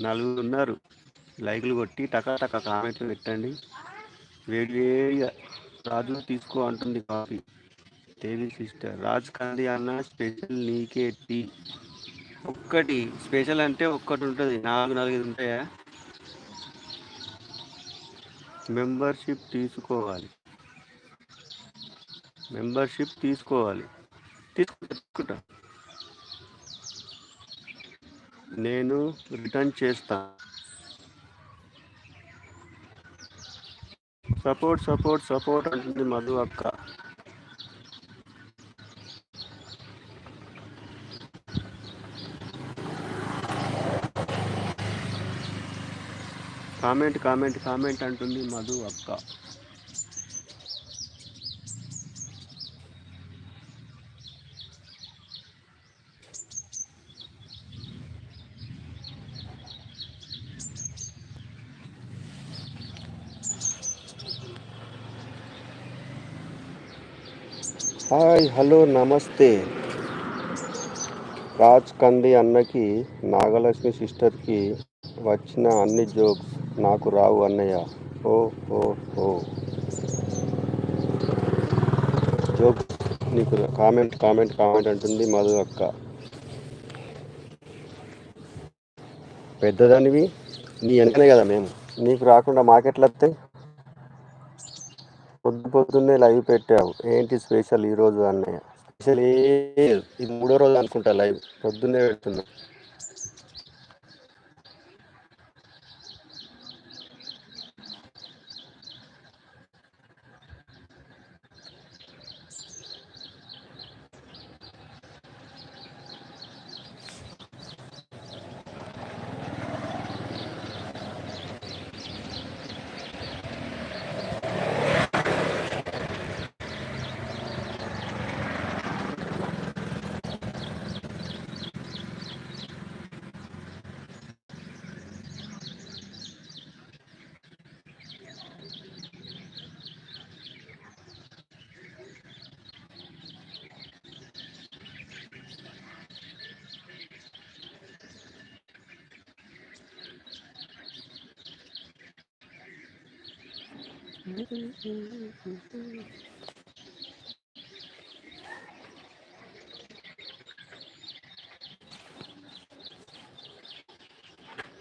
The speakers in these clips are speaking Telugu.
నలుగురు ఉన్నారు. లైకులు కొట్టి టకా టకా కామెంట్లు పెట్టండి. వేడివేడిగా రాజు తీసుకో అంటుంది కాఫీ. దేవి సిస్టర్ రాజ్ కంది అన్న స్పెషల్ నీకే టీ. ఒక్కటి స్పెషల్ అంటే ఒక్కటి ఉంటుంది, 4-4 ఉంటాయా? మెంబర్షిప్ తీసుకోవాలి. తీసుకుంటా. నేను రిటర్న్ చేస్తా. సపోర్ట్ అంటుంది మధు అక్క. కామెంట్ అంటుంది మధు అక్క. హాయ్ హలో నమస్తే. రాజ్ కంది అన్నకి, నాగలక్ష్మి సిస్టర్కి వచ్చిన అన్ని జోక్స్ నాకు రావు అన్నయ్య. ఓ ఓ ఓ జోక్స్ నీకు కామెంట్ అంటుంది మధు అక్క. పెద్దదానివి, నీ వెనకనే కదా మేము. నీకు రాకుండా మాకెట్లా వస్తాయి? పొద్దున్నే లైవ్ పెట్టావు, ఏంటి స్పెషల్ ఈరోజు అన్నయ్య? స్పెషల్ ఇది 3వ రోజు అనుకుంటా లైవ్, పొద్దున్నే పెడుతున్నా.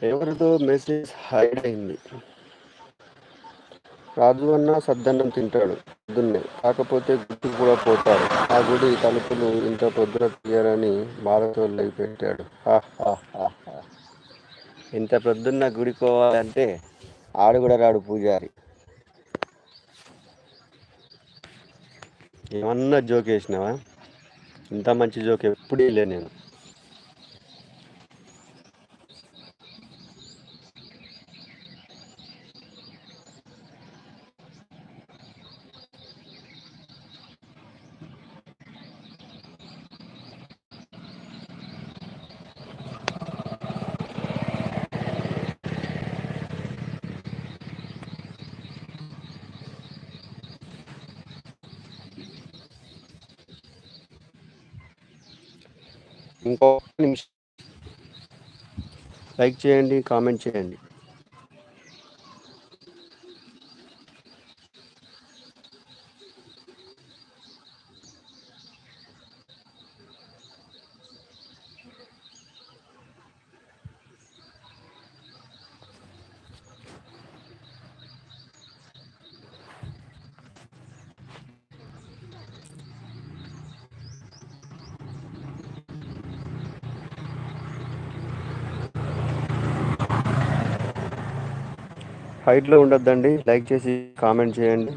ఎవరితో మెసేజ్ హైడ్ అయింది. రాజు అన్న సద్దన్నం తింటాడు పొద్దున్నే, కాకపోతే గుడికి కూడా పోతాడు. ఆ గుడి తలుపులు ఇంత పొద్దున తీయరని బాధతో లైవ్ పెట్టాడు. ఇంత పొద్దున్న గుడికి పోవాలంటే ఆడు కూడా రాడు పూజారి. ఏమన్నా జోక్ వేసినావా? ఇంత మంచి జోక్ ఎప్పుడూ లే నేను. ఇంకో నిమిషం లైక్ చేయండి, కామెంట్ చేయండి. హైట్లో ఉండొద్దండి, లైక్ చేసి కామెంట్ చేయండి.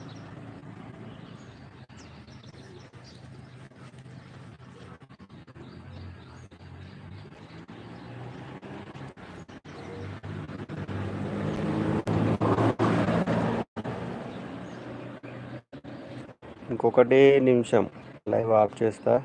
ఇంకొకటే నిమిషం లైవ్ ఆఫ్ చేస్తా.